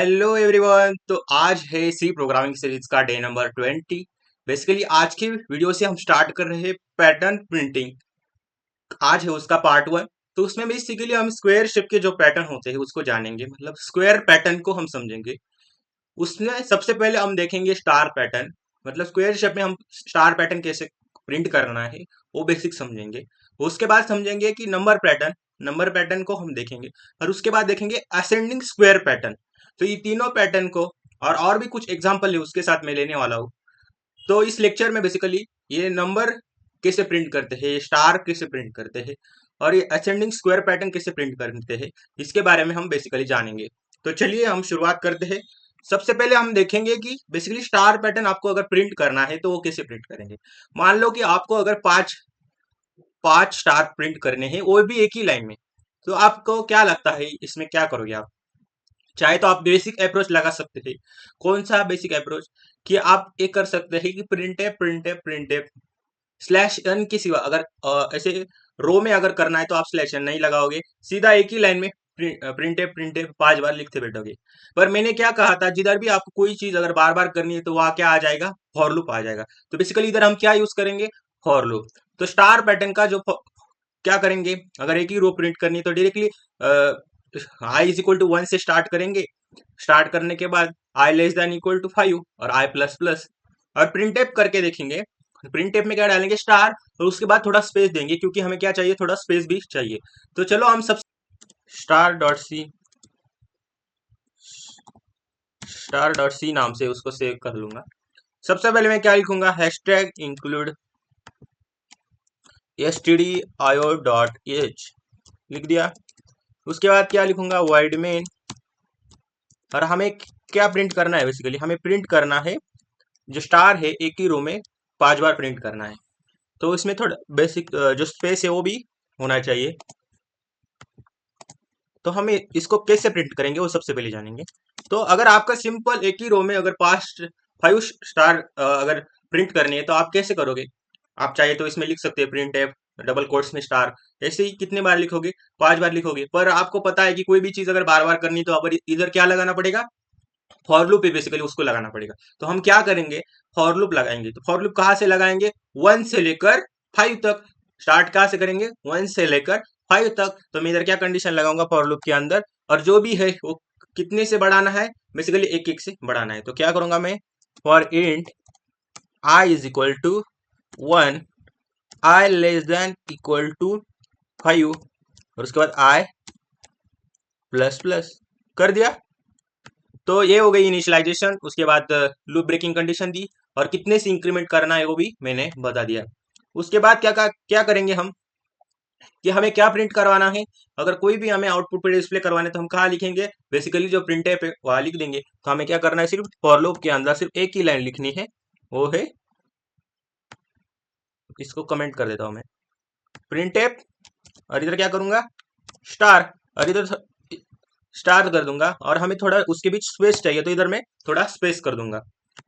Hello everyone. तो आज है सी प्रोग्रामिंग सीरीज का डे नंबर 20। बेसिकली आज की वीडियो से हम स्टार्ट कर रहे हैं पैटर्न प्रिंटिंग। आज है उसका पार्ट 1। तो उसमें बेसिकली हम स्क्वायर शेप के जो पैटर्न होते हैं उसको जानेंगे, मतलब स्क्वायर पैटर्न को हम समझेंगे। उसमें सबसे पहले हम देखेंगे स्टार पैटर्न, मतलब स्क्वायर शेप में हम स्टार पैटर्न कैसे प्रिंट करना है वो बेसिक समझेंगे। उसके बाद समझेंगे कि नंबर पैटर्न को हम देखेंगे, और उसके बाद देखेंगे असेंडिंग स्क्वायर पैटर्न। तो ये तीनों पैटर्न को और भी कुछ एग्जांपल है उसके साथ मैं लेने वाला हूँ। तो इस लेक्चर में बेसिकली ये नंबर कैसे प्रिंट करते हैं, ये स्टार कैसे प्रिंट करते हैं, और ये असेंडिंग स्क्वायर पैटर्न कैसे प्रिंट करते हैं, इसके बारे में हम बेसिकली जानेंगे। तो चलिए हम शुरुआत करते हैं। सबसे पहले हम देखेंगे कि बेसिकली स्टार पैटर्न आपको अगर प्रिंट करना है तो वो कैसे प्रिंट करेंगे। मान लो कि आपको अगर पांच पांच स्टार प्रिंट करने हैं, वो भी एक ही लाइन में। तो आपको क्या लगता है इसमें क्या करोगे आप? चाहे तो आप बेसिक अप्रोच लगा सकते हैं। कौन सा बेसिक अप्रोच? कि आप ये कर सकते हैं कि प्रिंट स्लैश एन के सिवा अगर ऐसे रो में अगर करना है तो आप स्लैश एन नहीं लगाओगे, सीधा एक ही लाइन में प्रिंट 5 बार लिखते बैठोगे। पर मैंने क्या कहा था, जिधर भी आपको कोई चीज अगर बार बार करनी है तो वहां क्या आ जाएगा, फॉर लूप आ जाएगा। तो बेसिकली इधर हम क्या यूज करेंगे, फॉर लूप। तो स्टार पैटर्न का जो क्या करेंगे, अगर एक ही रो प्रिंट करनी है तो directly I is equal to 1 से स्टार्ट करेंगे। स्टार्ट करने के बाद I less than equal to 5 और आई प्लस प्लस, और प्रिंट टेप करके देखेंगे। प्रिंट टेप में क्या डालेंगे, स्टार, और उसके बाद थोड़ा स्पेस देंगे क्योंकि हमें क्या चाहिए, थोड़ा स्पेस भी चाहिए। तो चलो हम सब स्टार डॉट सी नाम से उसको सेव कर लूंगा। सबसे पहले मैं क्या लिखूंगा, हैशटैग इंक्लूड stdio.h लिख दिया। उसके बाद क्या लिखूंगा, वाइड मेन। और हमें क्या प्रिंट करना है, बेसिकली हमें प्रिंट करना है जो स्टार है एक ही रो में 5 बार प्रिंट करना है। तो इसमें थोड़ा बेसिक जो स्पेस है वो भी होना चाहिए। तो हमें इसको कैसे प्रिंट करेंगे वो सबसे पहले जानेंगे। तो अगर आपका सिंपल एक ही रो में अगर 5 स्टार अगर प्रिंट करनी है तो आप कैसे करोगे? आप चाहे तो इसमें लिख सकते हैं प्रिंट एफ डबल कोट्स में स्टार। ऐसे ही कितने बार लिखोगे, 5 बार लिखोगे। पर आपको पता है कि कोई भी चीज अगर बार बार करनी है तो आप इधर क्या लगाना पड़ेगा, फॉर लूप पे बेसिकली उसको लगाना पड़ेगा। तो हम क्या करेंगे, फॉर लूप लगाएंगे। तो फॉर लूप कहाँ से लगाएंगे, 1 से लेकर 5 तक। स्टार्ट कहाँ से करेंगे, 1 से लेकर 5 तक। तो मैं इधर क्या कंडीशन लगाऊंगा फॉर लूप के अंदर, और जो भी है वो कितने से बढ़ाना है, बेसिकली एक एक से बढ़ाना है। तो क्या करूंगा मैं, for int I is equal to 1, I less than equal to 5, और उसके बाद आई प्लस प्लस कर दिया। तो ये हो गई इनिशियलाइजेशन। उसके बाद लूप ब्रेकिंग कंडीशन दी, और कितने से इंक्रीमेंट करना है वो भी मैंने बता दिया। उसके बाद क्या करेंगे हम, कि हमें क्या प्रिंट करवाना है। अगर कोई भी हमें आउटपुट पे डिस्प्ले करवाना है तो हम कहाँ लिखेंगे, बेसिकली जो प्रिंट है वहां लिख देंगे। तो हमें क्या करना है, सिर्फ फॉर लूप के अंदर सिर्फ एक ही लाइन लिखनी है, वो है, इसको कमेंट कर देता हूं मैं, प्रिंट एप। और इधर क्या करूंगा, स्टार, और इधर स्टार कर दूंगा। और हमें थोड़ा उसके बीच स्पेस चाहिए तो इधर मैं थोड़ा स्पेस कर दूंगा।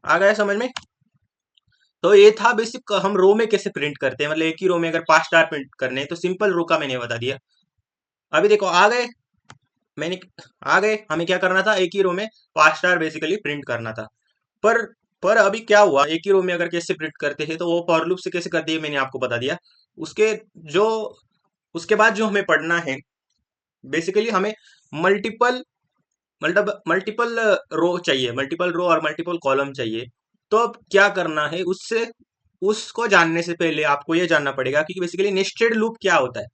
आ गया समझ में? तो ये था बेसिक, हम रो में कैसे प्रिंट करते हैं। मतलब एक ही रो में अगर 5 स्टार प्रिंट करने हैं तो सिंपल रो का मैंने बता दिया। अभी देखो आ गए, मैंने आ गए, हमें क्या करना था, एक ही रो में 5 स्टार बेसिकली प्रिंट करना था। पर पर अभी क्या हुआ, एक ही रो में अगर कैसे प्रिंट करते हैं तो वो फॉर लूप से कैसे करते हैं मैंने आपको बता दिया। उसके जो उसके बाद जो हमें पढ़ना है, बेसिकली हमें मल्टीपल मतलब मल्टीपल रो चाहिए, मल्टीपल रो और मल्टीपल कॉलम चाहिए। तो अब क्या करना है, उससे उसको जानने से पहले आपको ये जानना पड़ेगा कि बेसिकली नेस्टेड लूप क्या होता है।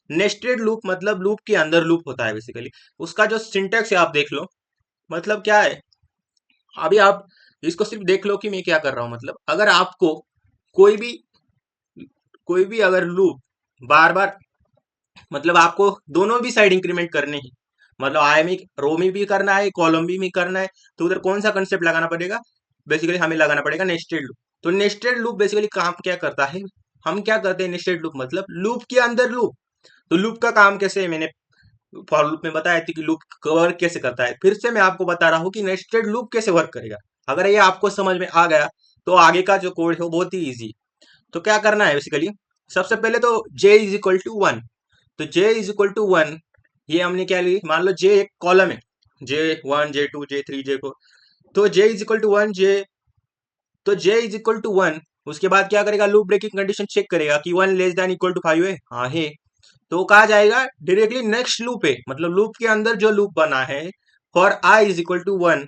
नेस्टेड लूप मतलब लूप के अंदर लूप होता है बेसिकली। उसका जो सिंटेक्स है आप देख लो, मतलब क्या है। अभी आप इसको सिर्फ देख लो कि मैं क्या कर रहा हूं। मतलब अगर आपको कोई भी कोई भी अगर लूप बार बार, मतलब आपको दोनों भी साइड इंक्रीमेंट करने हैं, मतलब आई में रो में भी करना है, कॉलम भी में करना है, तो उधर कौन सा कंसेप्ट लगाना पड़ेगा, बेसिकली हमें लगाना पड़ेगा नेस्टेड लूप। तो नेस्टेड लूप बेसिकली काम क्या करता है, हम क्या करते हैं, नेस्टेड लूप मतलब लूप के अंदर लूप। तो लूप का काम कैसे है, मैंने फॉर लूप में बताया था कि लूप वर्क कैसे करता है। फिर से मैं आपको बता रहा हूँ कि नेस्टेड लूप कैसे वर्क करेगा। अगर ये आपको समझ में आ गया तो आगे का जो कोड है वो बहुत ही ईजी। तो क्या करना है बेसिकली, सबसे पहले तो j=1। तो j=1, ये हमने क्या ली, मान लो j एक कॉलम है, J1 J2 J3 J4। तो J is equal to one J is equal to one. उसके बाद क्या करेगा, लूप ब्रेकिंग कंडीशन चेक करेगा कि 1 < 5 है, हाँ है। तो कहा जाएगा डायरेक्टली नेक्स्ट लूप है, मतलब लूप के अंदर जो लूप बना है for I is equal to one.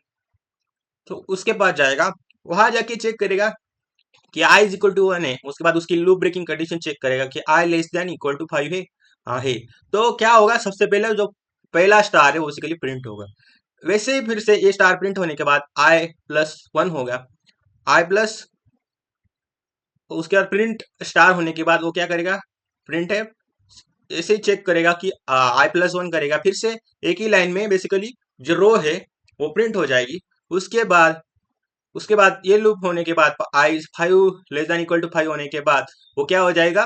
तो उसके पास जाएगा, वहां जाके चेक करेगा कि I is equal to one है। उसके बाद उसकी लूप ब्रेकिंग कंडीशन चेक करेगा कि I < 5 है, हाँ है। तो क्या होगा, सबसे पहले जो पहला स्टार है वो उसके लिए प्रिंट होगा। वैसे ही फिर से ये स्टार प्रिंट होने के बाद I+1 होगा। I प्लस, उसके बाद प्रिंट स्टार होने के बाद वो क्या करेगा, प्रिंट है ऐसे ही चेक करेगा कि I+1 करेगा। फिर से एक ही लाइन में बेसिकली जो रो है वो प्रिंट हो जाएगी। उसके बाद ये लूप होने के बाद I < 5 होने के बाद वो क्या हो जाएगा,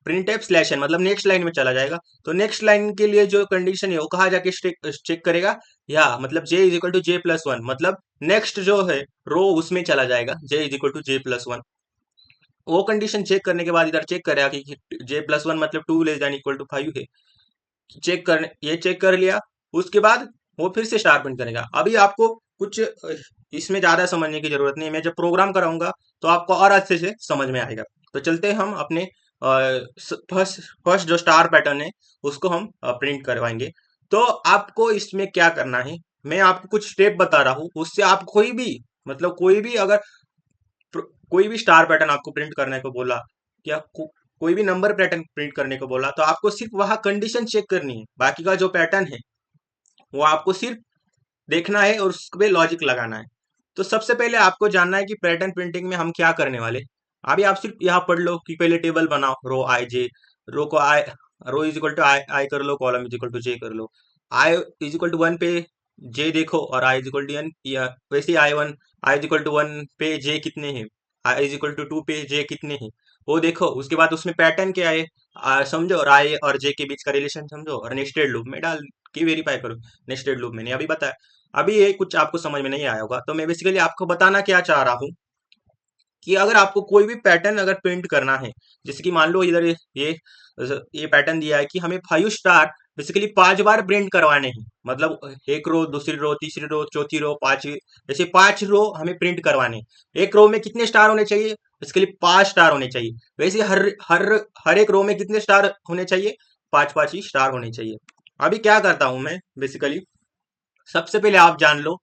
प्रिंट एफ स्लैश एन, मतलब नेक्स्ट लाइन में चला जाएगा। तो नेक्स्ट लाइन के लिए जो कंडीशन है वो कहाँ जाके चेक करेगा, या मतलब J = J+1, मतलब नेक्स्ट जो है रो उसमें चला जाएगा J = J+1। वो कंडीशन चेक करने के बाद इधर चेक करेगा कि J+1 मतलब 2< 5 है। ये चेक कर लिया। उसके बाद वो फिर से स्टार प्रिंट करेगा। अभी आपको कुछ इसमें ज्यादा समझने की जरूरत नहीं है, मैं जब प्रोग्राम कराऊंगा तो आपको और अच्छे से समझ में आएगा। तो चलते हैं हम अपने फर्स्ट फर्स्ट जो स्टार पैटर्न है उसको हम प्रिंट करवाएंगे। तो आपको इसमें क्या करना है, मैं आपको कुछ स्टेप बता रहा हूँ, उससे आप कोई भी, मतलब कोई भी अगर कोई भी स्टार पैटर्न आपको प्रिंट करने को बोला, या कोई भी नंबर पैटर्न प्रिंट करने को बोला, तो आपको सिर्फ वहां कंडीशन चेक करनी है। बाकी का जो पैटर्न है वो आपको सिर्फ देखना है और उस पे लॉजिक लगाना है। तो सबसे पहले आपको जानना है कि पैटर्न प्रिंटिंग में हम क्या करने वाले। अभी आप सिर्फ यहाँ पढ़ लो कि पहले टेबल बनाओ, रो आई जे, रो को आई, रो इज इक्वल टू आई आई कर लो, कॉलम इज इक्वल टू जे कर लो। आई इज इक्वल टू वन पे जे देखो, और I is equal to N, या वैसे आई इज इक्वल टू वन पे जे कितने हैं, आई इज इक्वल टू टू पे जे कितने हैं वो देखो। उसके बाद उसमें पैटर्न क्या है समझो, और आई और जे के बीच का रिलेशन समझो, और नेक्स्टेड लूप में डाल के वेरीफाई करो। नेक्स्टेड लूप मैंने अभी बताया। अभी ये कुछ आपको समझ में नहीं आया होगा, तो मैं बेसिकली आपको बताना क्या चाह रहा हूँ कि अगर आपको कोई भी पैटर्न अगर प्रिंट करना है, जैसे कि मान लो इधर ये पैटर्न दिया है कि हमें 5 स्टार बेसिकली 5 बार प्रिंट करवाने हैं, मतलब एक रो, दूसरी रो, तीसरी रो, चौथी रो, पांचवी, जैसे 5 रो हमें प्रिंट करवाने हैं। एक रो में कितने स्टार होने चाहिए, बेसिकली 5 स्टार होने चाहिए। वैसे हर हर हर एक रो में कितने स्टार होने चाहिए, 5 5 ही स्टार होने चाहिए। अभी क्या करता हूं मैं बेसिकली, सबसे पहले आप जान लो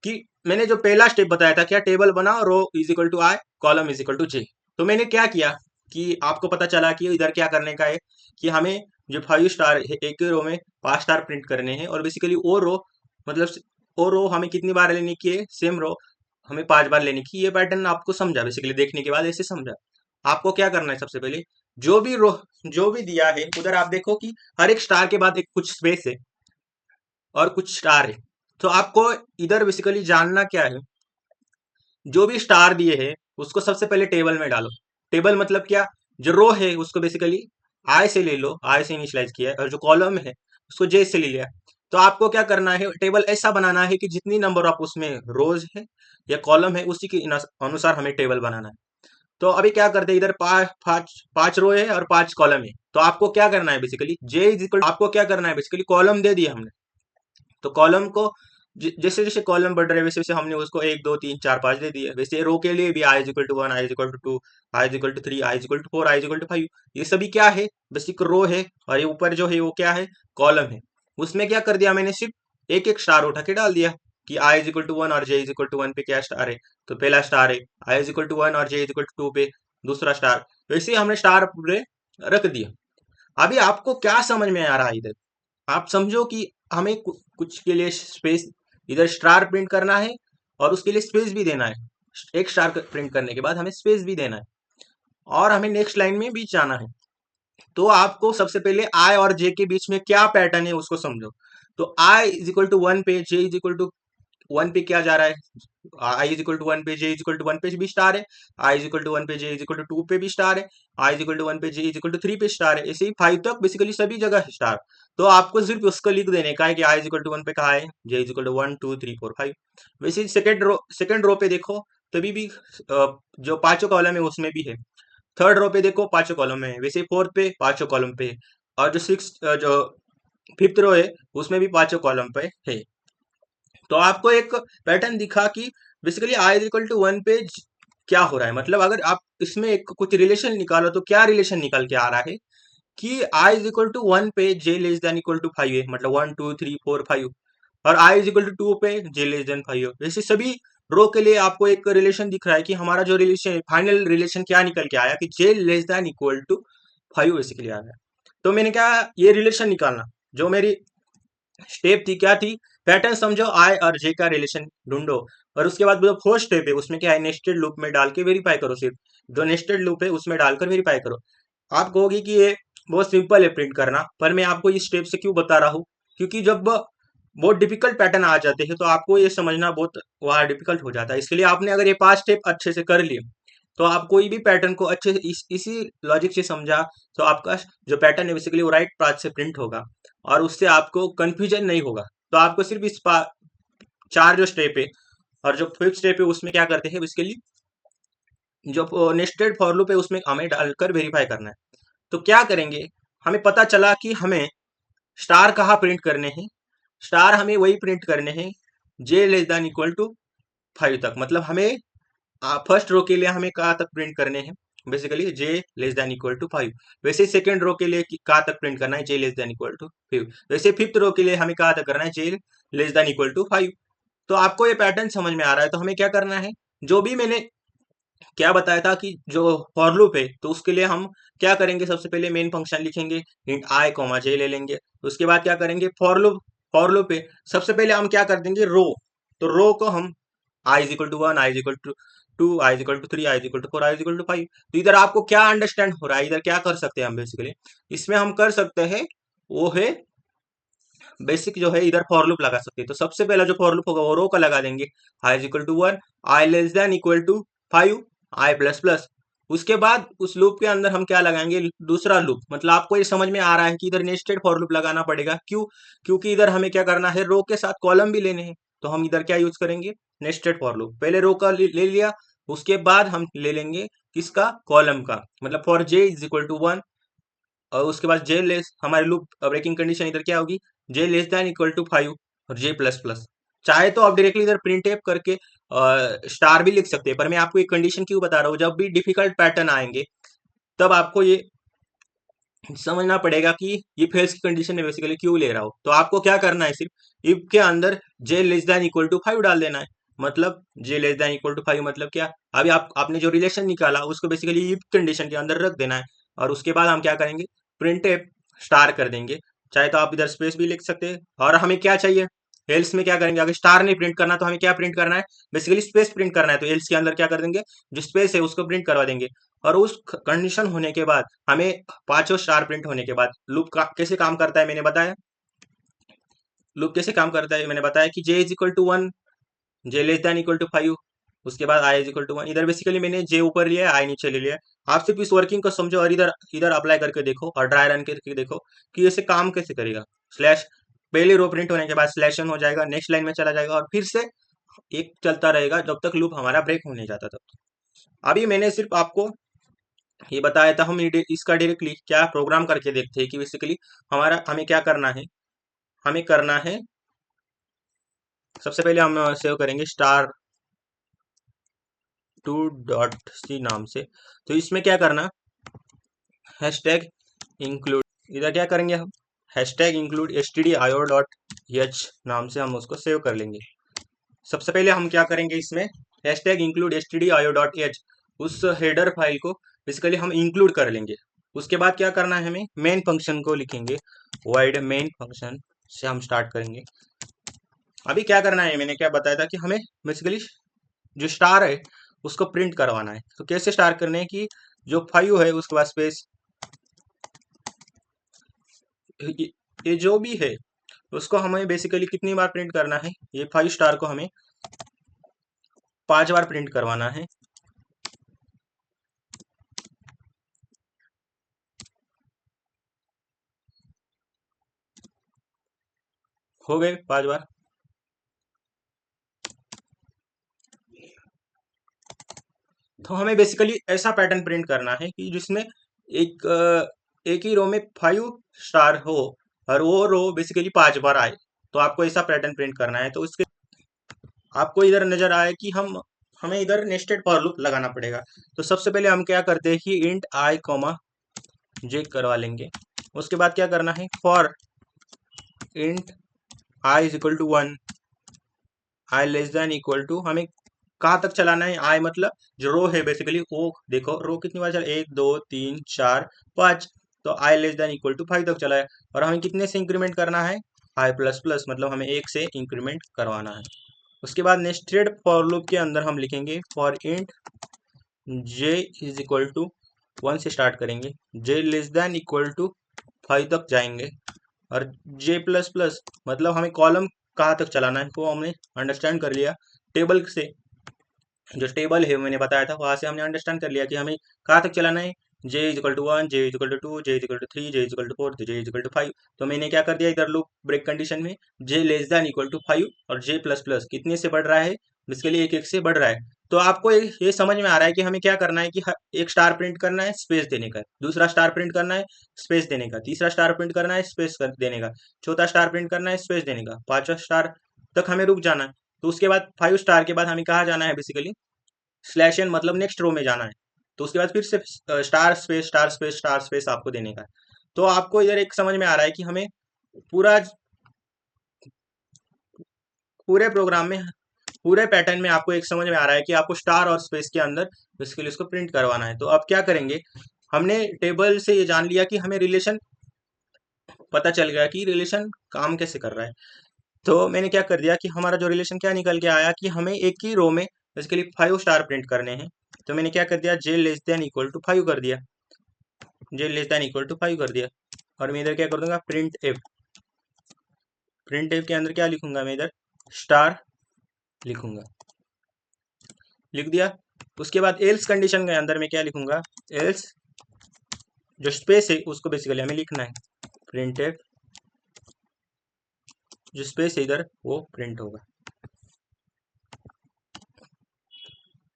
कि मैंने जो पहला स्टेप बताया था, क्या टेबल बनाओ, row is equal to I, column is equal to J. तो मैंने क्या किया कि आपको पता चला कि इधर क्या करने का है कि हमें जो 5 स्टार है एक ही रो में 5 स्टार प्रिंट करने हैं, और बेसिकली वो रो, मतलब वो रो हमें कितनी बार लेने की है, सेम रो हमें 5 बार लेने की। ये पैटर्न आपको समझा, बेसिकली देखने के बाद ऐसे समझा। आपको क्या करना है, सबसे पहले जो भी रो, जो भी दिया है उधर आप देखो कि हर एक स्टार के बाद एक कुछ स्पेस है और कुछ स्टार है। तो आपको इधर बेसिकली जानना क्या है, जो भी स्टार दिए हैं उसको सबसे पहले टेबल में डालो। टेबल मतलब क्या, जो रो है उसको बेसिकली आई से ले लो, आई से इनिशियलाइज किया है, और जो कॉलम है उसको जे से ले लिया। तो आपको क्या करना है, टेबल ऐसा बनाना है कि जितनी नंबर ऑफ उसमें रोज है या कॉलम है उसी के अनुसार हमें टेबल बनाना है। तो अभी क्या करते हैं, इधर पांच पांच पांच रो है और 5 कॉलम है। तो आपको क्या करना है बेसिकली, जे इज इक्वल, आपको क्या करना है बेसिकली, कॉलम दे दिया हमने। तो कॉलम को जैसे जैसे कॉलम बढ़ रहे हैं वैसे वैसे हमने उसको 1 2 3 4 5 दे दिए। वैसे रो के लिए भी I is equal to one, I is equal to two, I is equal to three, I is equal to four, I is equal to five. ये सभी क्या है, बेसिक रो है। और ये ऊपर जो है वो क्या है, कॉलम है। उसमें क्या कर दिया मैंने, सिर्फ एक एक स्टार उठा के डाल दिया कि आई इज इक्वल टू वन और जे इज इक्वल टू वन पे क्या स्टार है, तो पहला स्टार है। आई इज इक्वल टू वन और जे इज इक्वल टू टू पे दूसरा स्टार। तो इसे हमने स्टार पूरे रख दिया। अभी आपको क्या समझ में आ रहा है इधर, आप समझो कि हमें कुछ के लिए स्पेस, इधर स्टार प्रिंट करना है और उसके लिए स्पेस भी देना है। एक स्टार प्रिंट करने के बाद हमें स्पेस भी देना है, और हमें नेक्स्ट लाइन में भी जाना है। तो आपको सबसे पहले आई और जे के बीच में क्या पैटर्न है उसको समझो। तो आई इज इक्वल टू वन पे, जे इज इक्वल टू वन पे क्या जा रहा है, आई इज इक्वल टू वन पे, जे इज इक्वल टू वन पे भी स्टार है। आई इज इक्वल टू वन पे, जे इज इक्वल टू टू पे भी स्टार है। आई इज इक्वल टू वन पे, जे इज इक्वल टू थ्री पे स्टार है। ऐसे ही 5 तक बेसिकली सभी जगह है स्टार। तो आपको सिर्फ उसको लिख देने का है कि आई इज इक्वल टू वन पे कहा है, J is equal to one two three four five. वैसे ही सेकेंड रो पे देखो, तभी भी जो पांचों कॉलम है उसमें भी है। थर्ड रो पे देखो, पांचों कॉलम में है। वैसे फोर्थ पे पांचों कॉलम पे है। और जो फिफ्थ रो है उसमें भी पांचों कॉलम पे है। तो आपको एक पैटर्न दिखा कि basically I is equal to 1 पे क्या हो रहा है। मतलब अगर आप इसमें एक कुछ रिलेशन निकालो तो क्या रिलेशन निकल के आ रहा है कि आई इज इक्वल टू 1 पे जे लेस देन इक्वल टू 5 है, मतलब 1 2 3 4 5, और आई इज इक्वल टू 2 पे जे लेस देन 5 है। वैसे सभी रो के लिए आपको एक रिलेशन दिख रहा है कि हमारा जो रिलेशन फाइनल रिलेशन क्या निकल के आया कि J less than equal to 5 basically आ गया। तो मैंने क्या ये रिलेशन निकालना, जो मेरी स्टेप थी क्या थी, पैटर्न समझो आई और जे का रिलेशन ढूंढो, और उसके बाद जो फोर्थ स्टेप है उसमें क्या है, नेस्टेड लूप में डाल के वेरीफाई करो। सिर्फ जो नेस्टेड लूप है उसमें डालकर वेरीफाई करो। आप कहोगे कि ये बहुत सिंपल है प्रिंट करना, पर मैं आपको इस स्टेप से क्यों बता रहा हूँ, क्योंकि जब बहुत डिफिकल्ट पैटर्न आ जाते हैं तो आपको ये समझना बहुत वहाँ डिफिकल्ट हो जाता है। इसके लिए आपने अगर ये 5 स्टेप अच्छे से कर लिए तो आप कोई भी पैटर्न को अच्छे से इसी लॉजिक से समझा तो आपका जो पैटर्न है बेसिकली वो राइट पाथ से प्रिंट होगा, और उससे आपको कंफ्यूजन नहीं होगा। तो आपको सिर्फ इस 4 जो स्टेप है और जो फिफ्थ स्टेप है उसमें क्या करते हैं बेसिकली, जो नेस्टेड फॉर लूप है उसमें हमें डालकर वेरीफाई करना है। तो क्या करेंगे, हमें पता चला कि हमें स्टार कहाँ प्रिंट करने हैं। स्टार हमें वही प्रिंट करने हैं जे लेस देन इक्वल टू 5 तक। मतलब हमें फर्स्ट रो के लिए हमें कहाँ तक प्रिंट करने हैं, basically J less than equal to 5। वैसे सेकंड रो के लिए कहाँ तक प्रिंट करना है, जे लेस देन इक्वल टू 5। वैसे फिफ्थ रो के लिए हमें कहाँ तक करना है, जे लेस देन इक्वल टू 5। तो आपको ये पैटर्न समझ में आ रहा है। तो हमें क्या करना है, जो भी मैंने क्या बताया था कि जो फॉर लूप है तो उसके लिए हम क्या करेंगे, सबसे पहले मेन फंक्शन लिखेंगे, इंट आई कॉमा जे ले लेंगे। उसके बाद क्या करेंगे, फॉर लूप है सबसे पहले हम क्या कर देंगे, रो। तो रो को हम I is equal to 1, I is equal to 2, I is equal to 3, I is equal to 4, I is equal to 5। तो इधर आपको क्या अंडरस्टैंड हो रहा है, इधर क्या कर सकते हैं हम बेसिकली, इसमें हम कर सकते हैं वो है बेसिक जो है, इधर फॉर लूप लगा सकते हैं। तो सबसे पहला जो फॉर लूप होगा वो रो का लगा देंगे, आई is equal to 1, I less than equal to 5, I plus plus. उसके बाद उस लूप के अंदर हम क्या लगाएंगे, दूसरा लूप। मतलब आपको ये समझ में आ रहा है कि इधर नेस्टेड फॉर लूप लगाना पड़ेगा। क्यों, क्योंकि इधर हमें क्या करना है, रो के साथ कॉलम भी लेने हैं। तो हम इधर क्या यूज करेंगे, नेस्टेड फॉर लूप। पहले रो का ले लिया, उसके बाद हम ले लेंगे किसका, कॉलम का। मतलब for J is equal to 1, और उसके बाद जे लेस, हमारे लूप ब्रेकिंग कंडीशन इधर क्या होगी, J less than equal to 5 और जे प्लस प्लस। चाहे तो आप डायरेक्टली इधर प्रिंट एफ करके स्टार भी लिख सकते हैं, पर मैं आपको एक कंडीशन क्यों बता रहा हूँ, जब भी डिफिकल्ट पैटर्न आएंगे तब आपको ये समझना पड़ेगा कि ये फेल्स की कंडीशन में बेसिकली क्यों ले रहा हो। तो आपको क्या करना है, सिर्फ इफ के अंदर जे लेस देन इक्वल टू 5 डाल देना है। मतलब जे लेस देन इक्वल टू 5 मतलब क्या, अभी आपने जो रिलेशन निकाला उसको बेसिकली इफ कंडीशन के अंदर रख देना है, और उसके बाद हम क्या करेंगे, प्रिंट स्टार कर देंगे। चाहे तो आप इधर स्पेस भी लिख सकते हैं। और हमें क्या चाहिए, एल्स में क्या करेंगे, अगर स्टार नहीं प्रिंट करना तो हमें क्या प्रिंट करना है, बेसिकली स्पेस प्रिंट करना है। तो एल्स के अंदर क्या कर देंगे, जो स्पेस है उसको प्रिंट करवा देंगे। और उस कंडीशन होने के बाद हमें पांचों स्टार प्रिंट होने के बाद लूप का कैसे काम करता है मैंने बताया। लूप कैसे काम करता है मैंने बताया कि J is equal to 1, J less than equal to 5, उसके बाद आई इज इक्वल टू 1। इधर बेसिकली मैंने जे ऊपर लिया है, आई नीचे ले लिया है। आप सिर्फ इस वर्किंग को समझो और इधर इधर अप्लाई करके देखो और ड्राई रन करके देखो कि ऐसे काम कैसे करेगा। स्लैश, पहले रो प्रिंट होने के बाद स्लैश एन हो जाएगा, नेक्स्ट लाइन में चला जाएगा, और फिर से एक चलता रहेगा जब तक लूप हमारा ब्रेक होने जाता तब तक। अभी मैंने सिर्फ आपको ये बताया था, हम इसका डायरेक्टली क्या प्रोग्राम करके देखते हैं कि बेसिकली हमें क्या करना है। हमें करना है, सबसे पहले हम सेव करेंगे स्टार 2.c नाम से। तो इसमें क्या करना, हैशटैग इंक्लूड, इधर क्या करेंगे हम, हैशटैग इंक्लूड stdio.h नाम से हम उसको सेव कर लेंगे। सबसे पहले हम क्या करेंगे, इसमें हैशटैग इंक्लूड stdio.h उस हेडर फाइल को बेसिकली हम इंक्लूड कर लेंगे। उसके बाद क्या करना है, हमें मेन फंक्शन को लिखेंगे, वाइड मेन फंक्शन से हम स्टार्ट करेंगे। अभी क्या करना है, मैंने क्या बताया था कि हमें बेसिकली जो स्टार है उसको प्रिंट करवाना है। तो कैसे स्टार करने है कि जो 5 है उसके बाद स्पेस, ये जो भी है उसको हमें बेसिकली कितनी बार प्रिंट करना है, ये 5 स्टार को हमें 5 बार प्रिंट करवाना है। हो गए 5 बार। तो हमें बेसिकली ऐसा पैटर्न प्रिंट करना है कि जिसमें एक ही रो में 5 स्टार हो और वो रो बेसिकली 5 बार आए। तो आपको ऐसा पैटर्न प्रिंट करना है। तो उसके आपको इधर नजर आया कि हमें इधर नेस्टेड फॉर लूप लगाना पड़ेगा। तो सबसे पहले हम क्या करते हैं कि इंट आई कॉमा जे करवा लेंगे। उसके बाद क्या करना है, for int I is equal to 1, I less than equal to, हमें कहाँ तक चलाना है, आई मतलब जो रो है बेसिकली वो देखो रो कितनी बार चला, 1 2 3 4 5। तो आई लेस देन इक्वल टू 5 तक चला है। और हमें कितने से इंक्रीमेंट करना है, आई प्लस प्लस, मतलब हमें 1 से इंक्रीमेंट करवाना है। उसके बाद नेस्टेड फॉर लूप के अंदर हम लिखेंगे for int J is equal to 1 से स्टार्ट करेंगे, J less than equal to 5 तक जाएंगे। और जे प्लस प्लस मतलब हमें कॉलम कहाँ तक चलाना है वो हमने अंडरस्टैंड कर लिया टेबल से। जो टेबल है मैंने बताया था वहां से हमने अंडरस्टैंड कर लिया कि हमें कहाँ तक चलाना है, J is equal to 1, J is equal to 2, J is equal to 3, J is equal to 4, J is equal to 5। तो मैंने क्या कर दिया इधर लूप ब्रेक कंडीशन में, जे लेस देन इक्वल टू 5 और जे प्लस प्लस कितने से बढ़ रहा है, इसके लिए एक एक से बढ़ रहा है। तो आपको ये समझ में आ रहा है कि हमें क्या करना है कि एक स्टार प्रिंट करना है, स्पेस देने का, दूसरा स्टार प्रिंट करना है, स्पेस देने का, तीसरा स्टार प्रिंट करना है, स्पेस देने का, चौथा स्टार प्रिंट करना है, स्पेस देने का, पांचवा स्टार तक हमें रुक जाना है। तो उसके बाद 5 स्टार के बाद हमें कहाँ जाना है बेसिकली, स्लैश एन मतलब नेक्स्ट रो में जाना है। तो उसके बाद फिर से star space star space star space आपको देने का है। तो आपको इधर एक समझ में आ रहा है कि हमें पूरा पूरे प्रोग्राम में पूरे पैटर्न में आपको एक समझ में आ रहा है कि आपको स्टार और स्पेस के अंदर बेसिकली इसको प्रिंट करवाना है। तो अब क्या करेंगे, हमने टेबल से ये जान लिया कि हमें रिलेशन पता चल गया कि रिलेशन काम कैसे कर रहा है। तो मैंने क्या कर दिया कि हमारा जो रिलेशन क्या निकल के आया कि हमें एक ही रो में बेसिकली 5 स्टार प्रिंट करने हैं। तो मैंने क्या कर दिया, जे लेस देन इक्वल टू 5 कर दिया, जे लेस देन इक्वल टू 5 कर दिया। और मैं इधर क्या कर दूंगा, प्रिंट एफ, प्रिंट एफ के अंदर क्या लिखूंगा मैं इधर, स्टार लिखूंगा, लिख दिया। उसके बाद एल्स कंडीशन के अंदर मैं क्या लिखूंगा, एल्स जो स्पेस है उसको बेसिकली हमें लिखना है, प्रिंट एफ जो स्पेस है इधर वो प्रिंट होगा।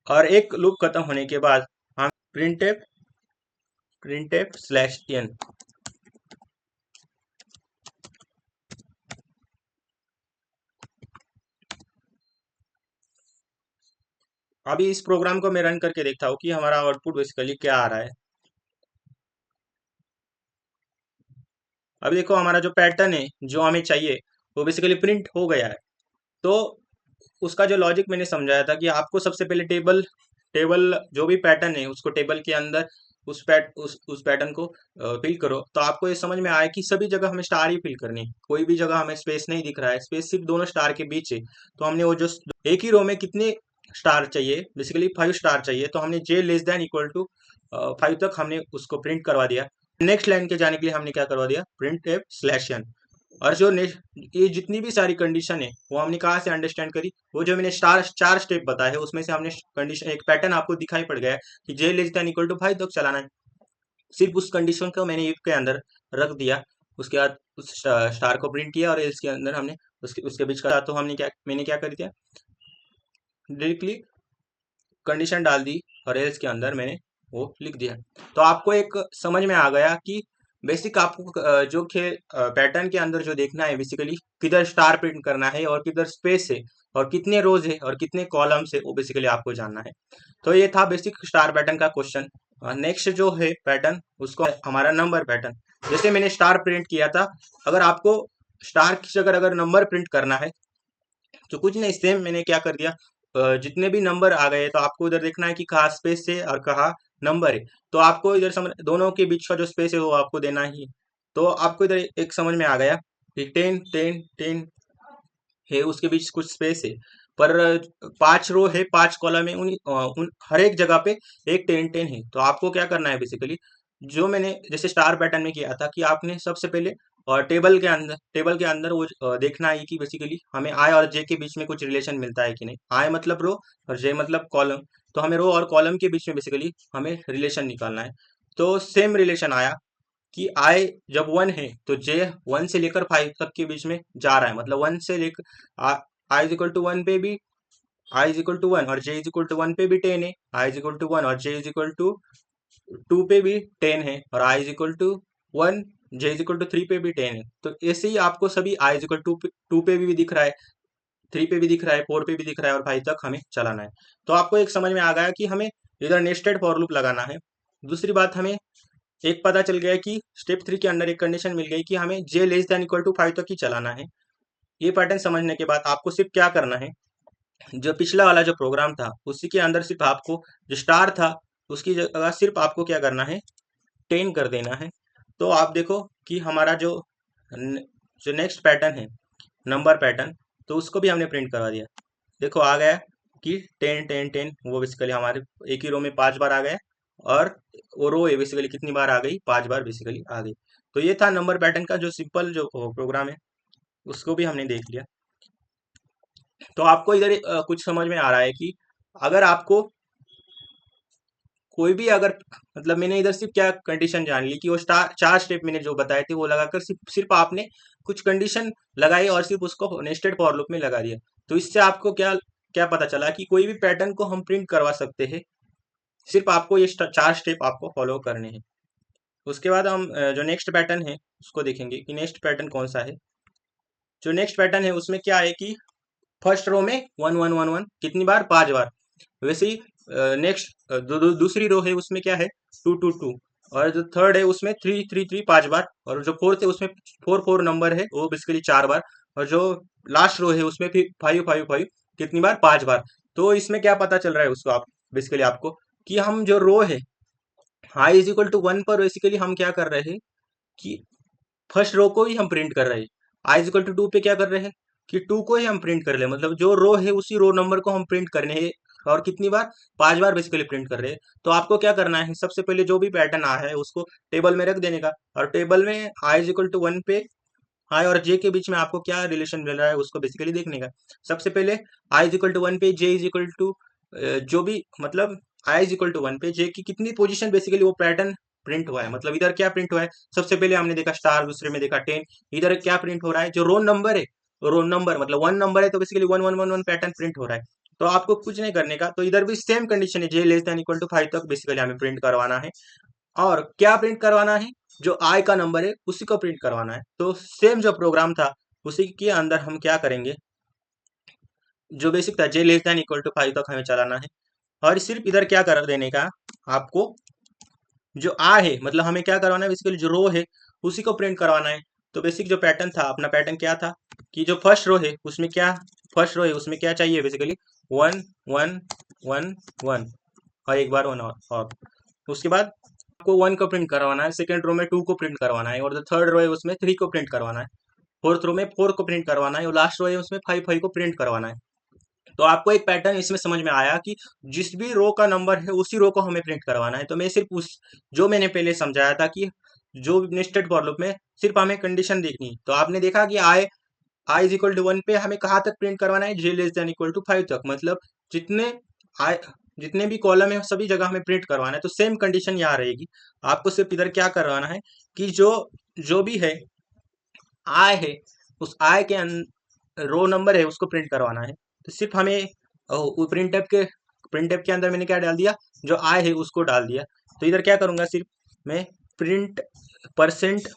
और एक लूप खत्म होने के बाद हम प्रिंट एफ स्लैश एन, अभी इस प्रोग्राम को मैं रन करके देखता हूँ कि हमारा आउटपुट बेसिकली क्या आ रहा है। अभी देखो हमारा जो पैटर्न है जो हमें चाहिए वो बेसिकली प्रिंट हो गया है। तो उसका जो लॉजिक मैंने समझाया था कि आपको सबसे पहले टेबल जो भी पैटर्न है उसको टेबल के अंदर उस पैटर्न को फिल करो। तो आपको ये समझ में आया कि सभी जगह हमें स्टार ही फिल करनी है, कोई भी जगह हमें स्पेस नहीं दिख रहा है, स्पेस सिर्फ दोनों स्टार के बीच है। तो हमने वो जो एक ही रो में कितने स्टार चाहिए, बेसिकली 5 स्टार चाहिए, तो हमने जे लेस देन इक्वल टू 5 तक हमने उसको प्रिंट करवा दिया। नेक्स्ट लाइन के जाने के लिए हमने क्या करवा दिया, प्रिंट एफ स्लैश एन। और जो ये जितनी भी सारी कंडीशन है वो हमने कहाँ से अंडरस्टैंड करी, वो जो मैंने चार स्टेप बताए हैं उसमें से हमने कंडीशन एक पैटर्न आपको दिखाई पड़ गया है कि J less than equal to 5 तक चलाना है। सिर्फ उस कंडीशन को मैंने इफ के अंदर रख दिया। उसके बाद उस स्टार को प्रिंट किया और एल्स के अंदर हमने उसके उसके बीच का, तो मैंने क्या कर दिया, डायरेक्टली कंडीशन डाल दी और एल्स के अंदर मैंने वो लिख दिया। तो आपको एक समझ में आ गया कि बेसिक आपको जो खेल पैटर्न के अंदर जो देखना है बेसिकली किधर स्टार प्रिंट करना है और किधर स्पेस है और कितने रोज है और कितने कॉलम्स है वो बेसिकली आपको जानना है। तो ये था बेसिक स्टार पैटर्न का क्वेश्चन। नेक्स्ट जो है पैटर्न उसको हमारा नंबर पैटर्न। जैसे मैंने स्टार प्रिंट किया था, अगर आपको स्टार की जगह अगर नंबर प्रिंट करना है तो कुछ नहीं, सेम मैंने क्या कर दिया, जितने भी नंबर आ गए तो आपको इधर देखना है कि कहाँ स्पेस है और कहाँ नंबर है। तो आपको इधर समझ दोनों के बीच का जो स्पेस है वो आपको देना ही है। तो आपको इधर एक समझ में आ गया कि 10 10 10 है, उसके बीच कुछ स्पेस है, पर 5 रो है 5 कॉलम है, उन हर एक जगह पे एक 10 10 है। तो आपको क्या करना है बेसिकली, जो मैंने जैसे स्टार पैटर्न में किया था कि आपने सबसे पहले और टेबल के अंदर वो देखना है कि बेसिकली हमें आई और जे के बीच में कुछ रिलेशन मिलता है कि नहीं, आई मतलब रो और जे मतलब कॉलम। तो हमें रो और कॉलम के बीच में बेसिकली हमें रिलेशन निकालना है। तो सेम रिलेशन आया कि आई जब 1 है तो जे 1 से लेकर 5 तक के बीच में जा रहा है, मतलब 1 से लेकर आई इज इक्वल टू 1 पे भी आई इज इक्वल टू 1 और जे इज इक्वल टू 1 पे भी 10 है, आई इज इक्वल टू 1 और जे इज इक्वल टू 2 पे भी 10 है, और I is equal to 1 J is equal to 3 पे भी 10 है। तो ऐसे ही आपको सभी आई इज इक्वल टू 2 पे भी दिख रहा है, 3 पे भी दिख रहा है, 4 पे भी दिख रहा है और 5 तक हमें चलाना है। तो आपको एक समझ में आ गया कि हमें इधर नेस्टेड फॉर लूप लगाना है। दूसरी बात, हमें एक पता चल गया कि स्टेप 3 के अंदर एक कंडीशन मिल गई कि हमें j less than equal to 5 तक ही चलाना है। ये पैटर्न समझने के बाद आपको सिर्फ क्या करना है, जो पिछला वाला जो प्रोग्राम था उसी के अंदर सिर्फ आपको जो स्टार था उसकी जगह सिर्फ आपको क्या करना है, 10 कर देना है। तो आप देखो कि हमारा जो नेक्स्ट पैटर्न है नंबर पैटर्न, तो उसको भी हमने प्रिंट करवा दिया। देखो आ गया कि 10 10 10, वो बेसिकली हमारे एक ही रो में 5 बार आ गया, और वो रो बेसिकली कितनी बार आ गई, 5 बार बेसिकली आ गई। तो ये था नंबर पैटर्न का जो सिंपल जो प्रोग्राम है, उसको भी हमने देख लिया। तो आपको इधर कुछ समझ में आ रहा है कि अगर आपको कोई भी अगर मतलब मैंने इधर सिर्फ क्या कंडीशन जान ली कि वो स्टार 4 स्टेप मैंने जो बताए थे वो लगाकर सिर्फ सिर्फ आपने कुछ कंडीशन लगाई और सिर्फ उसको नेस्टेड फॉर लूप में लगा दिया। तो इससे आपको क्या क्या पता चला कि कोई भी पैटर्न को हम प्रिंट करवा सकते हैं, सिर्फ आपको ये 4 स्टेप आपको फॉलो करने हैं। उसके बाद हम जो नेक्स्ट पैटर्न है उसको देखेंगे कि नेक्स्ट पैटर्न कौन सा है। जो नेक्स्ट पैटर्न है उसमें क्या है कि फर्स्ट रो में 1 1 1 1 कितनी बार, 5 बार। वैसे ही नेक्स्ट दूसरी रो है उसमें क्या है, 2 2 2, और जो थर्ड है उसमें 3 3 3 5 बार, और जो फोर्थ है उसमें 4 4 नंबर है वो बेसिकली 4 बार, और जो लास्ट रो है उसमें फिर 5 5 5 कितनी बार, 5 बार। तो इसमें क्या पता चल रहा है उसको आप बेसिकली आपको कि हम जो रो है i इज इक्वल टू 1 पर बेसिकली हम क्या कर रहे हैं कि फर्स्ट रो को ही हम प्रिंट कर रहे हैं। आई इक्वल टू 2 पे क्या कर रहे हैं कि 2 को ही हम प्रिंट कर रहे हैं, मतलब जो रो है उसी रो नंबर को हम प्रिंट करने हैं, और कितनी बार, 5 बार बेसिकली प्रिंट कर रहे हैं। तो आपको क्या करना है, सबसे पहले जो भी पैटर्न आया है उसको टेबल में रख देने का, और टेबल में आई इज इक्वल टू 1 पे आई और जे के बीच में आपको क्या रिलेशन मिल रहा है उसको बेसिकली देखने का। सबसे पहले आई इज इक्वल टू 1 पे जे इज इक्वल टू जो भी मतलब आई इज इक्वल टू 1 पे जे की कितनी पोजीशन बेसिकली वो पैटर्न प्रिंट हुआ है, मतलब इधर क्या प्रिंट हुआ है, सबसे पहले हमने देखा स्टार, दूसरे में देखा 10। इधर क्या प्रिंट हो रहा है, जो रोल नंबर है, रोल नंबर मतलब 1 नंबर है तो बेसिकली 1 1 1 1 पैटर्न प्रिंट हो रहा है। तो आपको कुछ नहीं करने का, तो इधर भी सेम कंडीशन है, जे लेस देन इक्वल टू 5 तक बेसिकली हमें प्रिंट करवाना है। और क्या प्रिंट करवाना है, जो आई का नंबर है उसी को प्रिंट करवाना है। तो सेम जो प्रोग्राम था उसी के अंदर हम क्या करेंगे, जो बेसिक था जे लेस देन इक्वल टू 5 तक हमें चलाना है, और सिर्फ इधर क्या कर देने का आपको, जो आ है मतलब हमें क्या करवाना है बेसिकली, जो रो है उसी को प्रिंट करवाना है। तो बेसिक जो पैटर्न था, अपना पैटर्न क्या था कि जो फर्स्ट रो है उसमें क्या, फर्स्ट रो है उसमें क्या चाहिए बेसिकली, 1 1 1 1, और एक बार 1 और उसके बाद आपको 1 को प्रिंट करवाना है, सेकंड रो में 2 को प्रिंट करवाना है, और जो थर्ड रो है उसमें 3 को प्रिंट करवाना है, फोर्थ रो में 4 को प्रिंट करवाना है, और लास्ट रो है उसमें 5 5 को प्रिंट करवाना है। तो आपको एक पैटर्न इसमें समझ में आया कि जिस भी रो का नंबर है उसी रो को हमें प्रिंट करवाना है। तो मैं सिर्फ उस जो मैंने पहले समझाया था कि जो नेस्टेड फॉर लूप में सिर्फ हमें कंडीशन देखनी, तो आपने देखा कि आई इज इक्वल टू 1 पे हमें कहाँ तक प्रिंट करवाना है, जे लेस देन इक्वल टू 5 तक, मतलब जितने आई जितने भी कॉलम है सभी जगह हमें प्रिंट करवाना है। तो सेम कंडीशन यहाँ रहेगी, आपको सिर्फ इधर क्या करवाना है कि जो जो भी है आय है, उस आय के रो नंबर है उसको प्रिंट करवाना है। तो सिर्फ हमें प्रिंट के अंदर मैंने क्या डाल दिया, जो आय है उसको डाल दिया। तो इधर क्या करूंगा, सिर्फ मैं प्रिंट परसेंट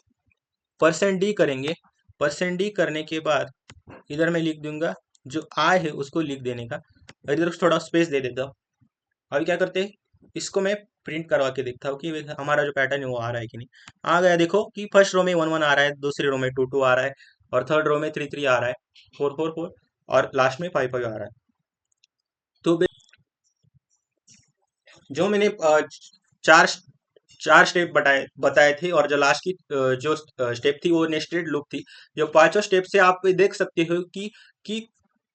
परसेंट डी करेंगे। परसेंट डी करने के बाद इधर मैं लिख दूंगा जो आय है उसको लिख देने का, और इधर थोड़ा स्पेस दे देता हूँ। अभी क्या करते हैं, इसको मैं प्रिंट करवा के देखता हूँ कि हमारा जो पैटर्न है वो आ रहा है कि नहीं। आ गया, देखो कि फर्स्ट रो में 1 1 आ रहा है, दूसरी रो में 2 2 आ रहा है, और थर्ड रो में 3 3 आ रहा है, 4 4 4, और लास्ट में 5 5 आ रहा है। तो जो मैंने चार चार स्टेप बताए बताए थे, और जो लास्ट की जो स्टेप थी वो नेस्टेड लूप थी। जो पांचों स्टेप से आप देख सकते हो कि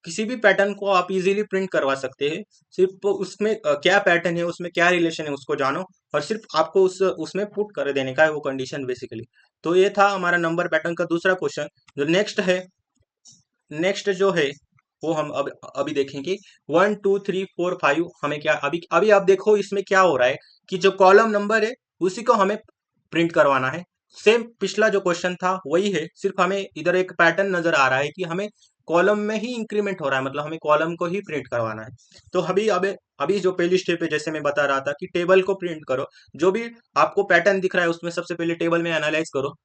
किसी भी पैटर्न को आप इजीली प्रिंट करवा सकते हैं। सिर्फ उसमें क्या पैटर्न है, उसमें क्या रिलेशन है उसको जानो, और सिर्फ आपको उसमें पुट कर देने का है वो कंडीशन बेसिकली। तो ये था हमारा नंबर पैटर्न का दूसरा क्वेश्चन। जो नेक्स्ट है, नेक्स्ट जो है वो हम अब अभी देखेंगे। 1 2 3 4 5 हमें क्या, अभी अभी आप देखो इसमें क्या हो रहा है कि जो कॉलम नंबर है उसी को हमें प्रिंट करवाना है। सेम पिछला जो क्वेश्चन था वही है, सिर्फ हमें इधर एक पैटर्न नजर आ रहा है कि हमें कॉलम में ही इंक्रीमेंट हो रहा है, मतलब हमें कॉलम को ही प्रिंट करवाना है। तो अभी अभी अभी जो पहली स्टेप है, जैसे मैं बता रहा था कि टेबल को प्रिंट करो। जो भी आपको पैटर्न दिख रहा है उसमें सबसे पहले टेबल में एनालाइज करो,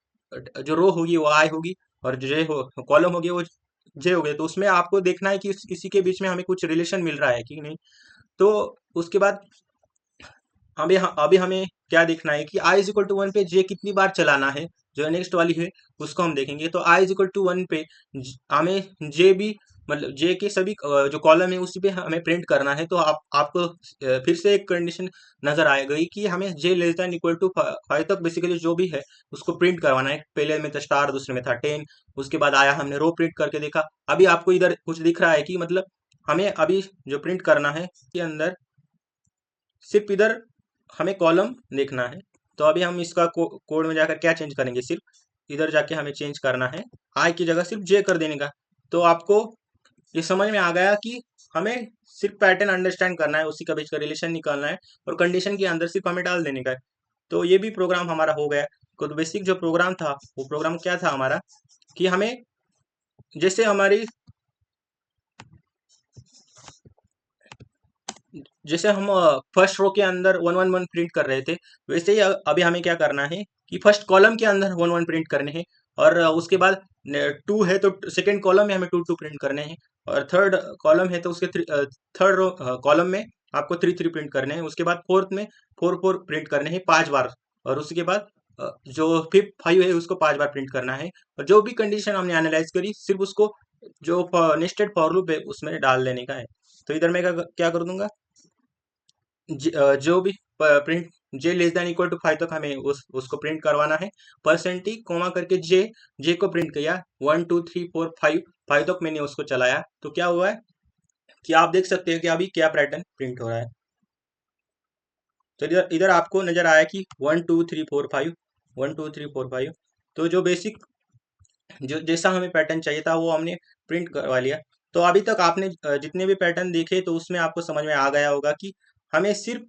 जो रो होगी वो आई होगी, और जो कॉलम होगी वो जे हो गया, तो उसमें आपको देखना है कि इसी के बीच में हमें कुछ रिलेशन मिल रहा है कि नहीं। तो उसके बाद अभी हमें क्या देखना है कि i is equal to one पे जे कितनी बार चलाना है, जो नेक्स्ट वाली है उसको हम देखेंगे। तो i is equal to one पे हमें जे भी मतलब जे के सभी जो कॉलम है उसी पे हमें प्रिंट करना है। तो आपको फिर से एक कंडीशन नजर आ गई कि हमें जे लेस देन इक्वल टू 5 तक बेसिकली जो भी है उसको प्रिंट करवाना है। पहले में था स्टार, दूसरे में था 10, उसके बाद आया हमने रो प्रिंट करके देखा। अभी आपको इधर कुछ दिख रहा है कि मतलब हमें अभी जो प्रिंट करना है के अंदर सिर्फ इधर हमें कॉलम देखना है। तो अभी हम इसका कोड में जाकर क्या चेंज करेंगे, सिर्फ इधर जाके हमें चेंज करना है आई की जगह सिर्फ जे कर देने का। तो आपको ये समझ में आ गया कि हमें सिर्फ पैटर्न अंडरस्टैंड करना है, उसी का बीच का रिलेशन निकालना है और कंडीशन के अंदर सिर्फ हमें डाल देने का है। तो ये भी प्रोग्राम हमारा हो गया। तो बेसिक जो प्रोग्राम था वो प्रोग्राम क्या था हमारा कि हमें जैसे हमारी जैसे हम फर्स्ट रो के अंदर 111 प्रिंट कर रहे थे, वैसे ही अभी हमें क्या करना है कि फर्स्ट कॉलम के अंदर 11 प्रिंट करने हैं। और उसके बाद 2 है तो सेकंड कॉलम में हमें 2 प्रिंट करने हैं। और थर्ड कॉलम है तो उसके थर्ड रो कॉलम में आपको 3 प्रिंट करने हैं। उसके बाद फोर्थ में 4 प्रिंट करने हैं 5 बार। और उसके बाद जो फिफ्थ 5 है उसको 5 बार प्रिंट करना है। और जो भी कंडीशन हमने एनालाइज करी सिर्फ उसको जो नेस्टेड फॉर लूप है उसमें डाल देने का है। तो इधर मैं क्या कर दूंगा, जो भी print J less than equal to 5 तक हमें उसको प्रिंट करवाना है। परसेंटी कोमा करके जे को प्रिंट किया 1 2 3 4 5 5 तक मैंने उसको चलाया। तो क्या हुआ है कि आप देख सकते हैं कि अभी क्या पैटर्न प्रिंट हो रहा है। तो इधर इधर आपको नजर आया कि 1 2 3 4 5 1 2 3 4 5। तो जो बेसिक जो जैसा हमें पैटर्न चाहिए था वो हमने प्रिंट करवा लिया। तो अभी तक आपने जितने भी पैटर्न देखे तो उसमें आपको समझ में आ गया होगा कि हमें सिर्फ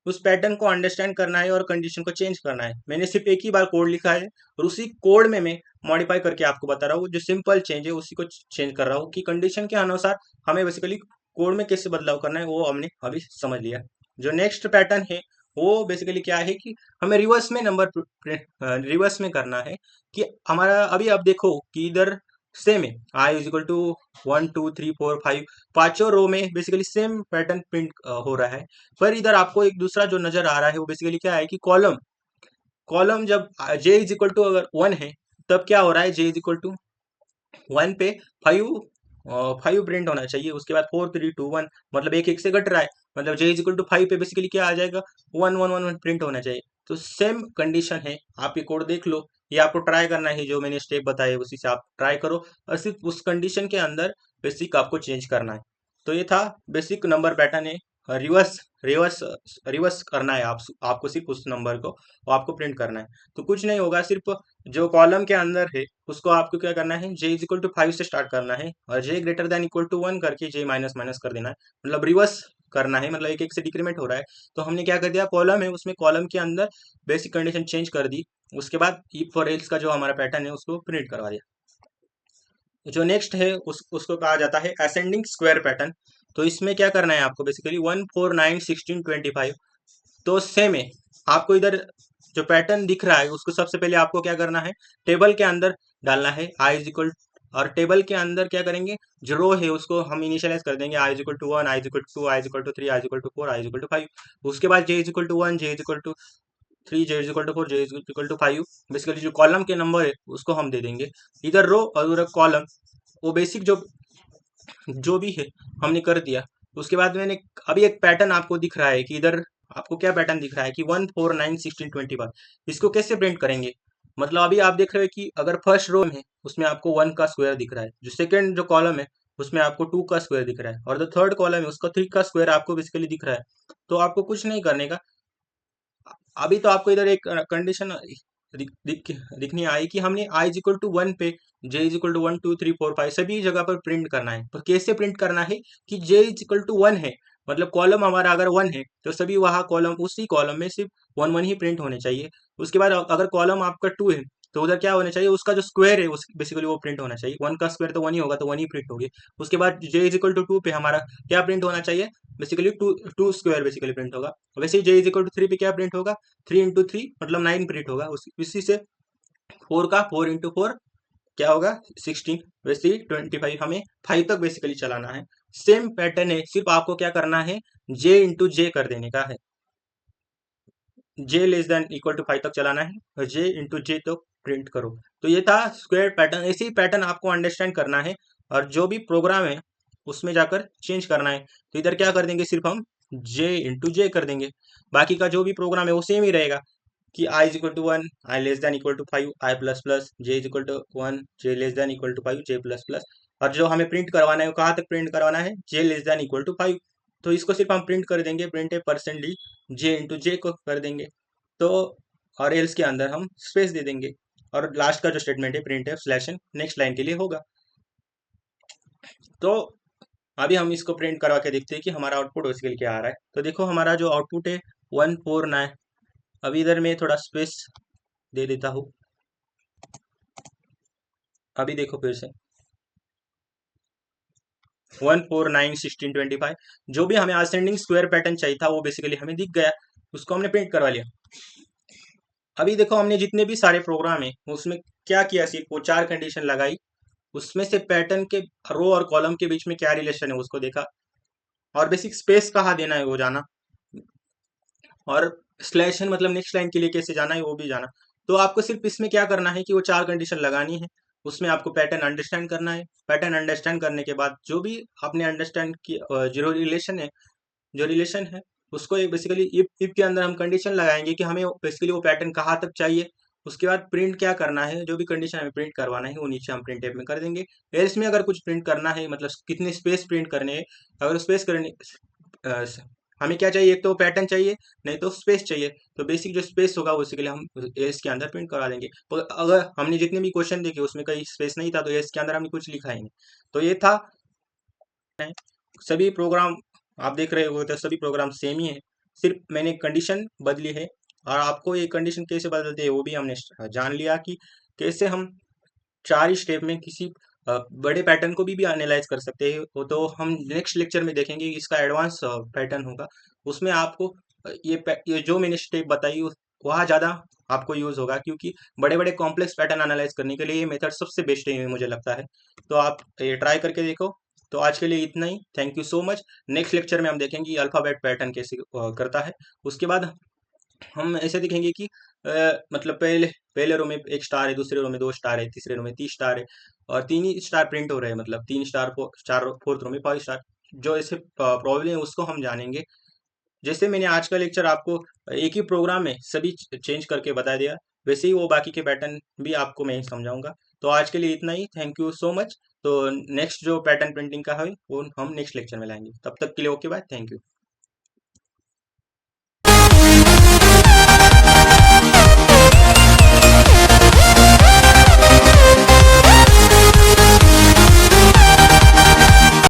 उस पैटर्न को अंडरस्टैंड करना है और कंडीशन को चेंज करना है। मैंने सिर्फ एक ही बार कोड लिखा है और उसी कोड में मैं मॉडिफाई करके आपको बता रहा हूँ। जो सिंपल चेंज है उसी को चेंज कर रहा हूँ कि कंडीशन के अनुसार हमें बेसिकली कोड में कैसे बदलाव करना है वो हमने अभी समझ लिया। जो नेक्स्ट पैटर्न है वो बेसिकली क्या है कि हमें रिवर्स में नंबर रिवर्स में करना है। कि हमारा अभी आप देखो कि इधर सेम है, आई इज इक्वल टू 1 2 3 4 5 पांचों रो में बेसिकली सेम पैटर्न प्रिंट हो रहा है। पर इधर आपको एक दूसरा जो नजर आ रहा है वो बेसिकली क्या है कि कॉलम कॉलम जब जे इज इक्वल टू अगर 1 है तब क्या हो रहा है, जे इज इक्वल टू 1 पे 5 प्रिंट होना चाहिए। उसके बाद 4 3 2 1 मतलब एक एक से घट रहा है, मतलब जे इज इक्वल टू 5 पे बेसिकली क्या आ जाएगा 1 1 1 1 प्रिंट होना चाहिए। तो सेम कंडीशन है, आप ये कोड देख लो, ये आपको ट्राई करना है, जो मैंने स्टेप बताए उसी से आप ट्राई करो और सिर्फ उस कंडीशन के अंदर बेसिक आपको चेंज करना है। तो ये था बेसिक नंबर पैटर्न है। रिवर्स रिवर्स रिवर्स करना है आपको सिर्फ उस नंबर को वो आपको प्रिंट करना है। तो कुछ नहीं होगा, सिर्फ जो कॉलम के अंदर है उसको आपको क्या करना है, जे इज इक्वल टू 5 से स्टार्ट करना है और जे ग्रेटर देन इक्वल टू 1 करके जे माइनस माइनस कर देना है, मतलब रिवर्स करना है, मतलब एक एक से डिक्रीमेंट हो रहा है। तो हमने क्या कर दिया, कॉलम है उसमें कॉलम के अंदर बेसिक कंडीशन चेंज कर दी। उसके बाद इफ और एल्स का जो हमारा पैटर्न है उसको प्रिंट करवा दिया। जो नेक्स्ट है उसको कहा जाता है असेंडिंग स्क्वायर पैटर्न। तो इसमें क्या करना है आपको बेसिकली 1 4 9 16 25। तो सेम है, आपको इधर जो पैटर्न दिख रहा है उसको सबसे पहले आपको क्या करना है, टेबल के अंदर डालना है आई इज इक्वल। और टेबल के अंदर क्या करेंगे, जो रो है उसको हम इनिशियलाइज कर देंगे आई is equal to 1 I is equal to 2 I is equal to 3 I is equal to 4 I is equal to 5। उसके बाद j is equal to 1 J is equal to 3 J is equal to 4 J is equal to 5। Basically जो column के number है उसको हम दे देंगे, इधर रो और उधर कॉलम। वो बेसिक जो जो भी है हमने कर दिया। उसके बाद मैंने अभी एक पैटर्न आपको दिख रहा है कि इधर आपको क्या पैटर्न दिख रहा है कि 1 4 9 16 25। इसको कैसे प्रिंट करेंगे, मतलब अभी आप देख रहे हो कि अगर फर्स्ट रो में उसमें आपको 1 का स्क्वायर दिख रहा है, जो सेकंड जो कॉलम है उसमें आपको 2 का स्क्वायर दिख रहा है और जो थर्ड कॉलम है उसका 3 का स्क्वायर आपको बेसिकली दिख रहा है। तो आपको कुछ नहीं करने का। अभी तो आपको इधर एक कंडीशन दिखनी आई कि हमने आई इज इक्वल टू 1 पे जे इज इक्वल टू 1 2 3 4 5 सभी जगह पर प्रिंट करना है। पर कैसे प्रिंट करना है कि जे इज इक्वल टू 1 है, मतलब कॉलम हमारा अगर 1 है तो सभी वहाँ कॉलम उसी कॉलम में सिर्फ 1 1 ही प्रिंट होने चाहिए। उसके बाद अगर कॉलम आपका 2 है तो उधर क्या होना चाहिए, उसका जो स्क्वायर है उस बेसिकली वो प्रिंट होना चाहिए। 1 का स्क्वायर तो 1 ही होगा तो 1 ही प्रिंट होगी। उसके बाद जे इज इक्वल टू 2 पे हमारा क्या प्रिंट होना चाहिए, बेसिकली 2 स्क्वायर बेसिकली प्रिंट होगा। वैसे ही जे इज इक्वल टू 3 पे क्या प्रिंट होगा, 3 इंटू 3 मतलब 9 प्रिंट होगा। उसी से 4 का 4 इंटू 4 क्या होगा 16, वैसे ही 25 हमें 5 तक बेसिकली चलाना है। सेम पैटर्न है, सिर्फ आपको क्या करना है, जे इंटू जे कर देने का है। जे लेस देन इक्वल टू 5 तक चलाना है और जे इंटू जे तो प्रिंट करो। तो ये था स्क्वायर पैटर्न। ऐसे ही पैटर्न आपको अंडरस्टैंड करना है और जो भी प्रोग्राम है उसमें जाकर चेंज करना है। तो इधर क्या कर देंगे, सिर्फ हम जे इंटू जे कर देंगे, बाकी का जो भी प्रोग्राम है वो सेम ही रहेगा कि आई is equal to 1, I less than equal to 5, I plus plus, j is equal to 1, J less than equal to 5, j plus plus. और जो हमें प्रिंट करवाना है वो कहाँ तक प्रिंट करवाना है, जे लेस देन इक्वल टू 5। तो इसको सिर्फ हम प्रिंट कर देंगे, प्रिंट है परसेंट डी, जे इंटू जे को कर देंगे। तो और एल्स के अंदर हम स्पेस दे देंगे और लास्ट का जो स्टेटमेंट है प्रिंट है स्लैश एन नेक्स्ट लाइन के लिए होगा। तो अभी हम इसको प्रिंट करवा के देखते हैं कि हमारा आउटपुट उसके लिए क्या आ रहा है। तो देखो हमारा जो आउटपुट है 149। अभी इधर मैं थोड़ा स्पेस दे देता हूँ। अभी देखो फिर से 149 16 25, जो भी हमें असेंडिंग स्क्वायर पैटर्न चाहिए था वो बेसिकली हमें दिख गया, उसको हमने प्रिंट करवा लिया। अभी देखो हमने जितने भी सारे प्रोग्राम है उसमें क्या किया, सिर्फ वो 4 कंडीशन लगाई, उसमें से पैटर्न के रो और कॉलम के बीच में क्या रिलेशन है उसको देखा, और बेसिक स्पेस कहाँ देना है वो जाना, और स्लैश एन मतलब नेक्स्ट लाइन के लिए कैसे जाना है वो भी जाना। तो आपको सिर्फ इसमें क्या करना है कि वो 4 कंडीशन लगानी है, उसमें आपको पैटर्न अंडरस्टैंड करना है। पैटर्न अंडरस्टैंड करने के बाद जो भी आपने अंडरस्टैंड की जो रिलेशन है उसको बेसिकली इफ के अंदर हम कंडीशन लगाएंगे कि हमें बेसिकली वो पैटर्न कहाँ तक चाहिए। उसके बाद प्रिंट क्या करना है, जो भी कंडीशन हमें प्रिंट करवाना है वो नीचे हम प्रिंट टैब में कर देंगे। एल्स में अगर कुछ प्रिंट करना है, मतलब कितने स्पेस प्रिंट करने हैं, अगर स्पेस करने अ, हमें क्या चाहिए, एक तो पैटर्न चाहिए, नहीं तो स्पेस चाहिए। तो बेसिक जो स्पेस होगा उसी के लिए हम एल्स के अंदर प्रिंट करा देंगे। तो अगर हमने जितने भी क्वेश्चन देखे उसमें कहीं स्पेस नहीं था तो एल्स के अंदर हमने कुछ लिखा ही नहीं। तो ये था, सभी प्रोग्राम आप देख रहे हो तो सभी प्रोग्राम सेम ही है, सिर्फ मैंने कंडीशन बदली है। और आपको ये कंडीशन कैसे बदलते हैं वो भी हमने जान लिया कि कैसे हम 4 ही स्टेप में किसी बड़े पैटर्न को भी एनालाइज कर सकते हैं। वो तो हम नेक्स्ट लेक्चर में देखेंगे, इसका एडवांस पैटर्न होगा, उसमें आपको ये जो मैंने स्टेप बताई वहाँ ज़्यादा आपको यूज़ होगा, क्योंकि बड़े बड़े कॉम्प्लेक्स पैटर्न एनालाइज करने के लिए ये मेथड सबसे बेस्ट है मुझे लगता है। तो आप ये ट्राई करके देखो। तो आज के लिए इतना ही, thank you so much. Next lecture में हम देखेंगे अल्फ़ाबेट पैटर्न कैसे करता है। उसके बाद हम ऐसे देखेंगे कि मतलब पहले पहले रो में एक स्टार है, दूसरे रो में 2 स्टार है, तीसरे रो में 30 स्टार है, और 3 ही स्टार प्रिंट हो रहे हैं, मतलब 3 स्टार, फोर्थ रो में 5 स्टार। जो ऐसे प्रॉब्लम है उसको हम जानेंगे। जैसे मैंने आज का लेक्चर आपको एक ही प्रोग्राम में सभी चेंज करके बता दिया, वैसे ही वो बाकी के पैटर्न भी आपको मैं समझाऊंगा। तो आज के लिए इतना ही, थैंक यू सो मच। तो नेक्स्ट जो पैटर्न प्रिंटिंग का है वो हम नेक्स्ट लेक्चर में लाएंगे। तब तक के लिए ओके बाय, थैंक यू।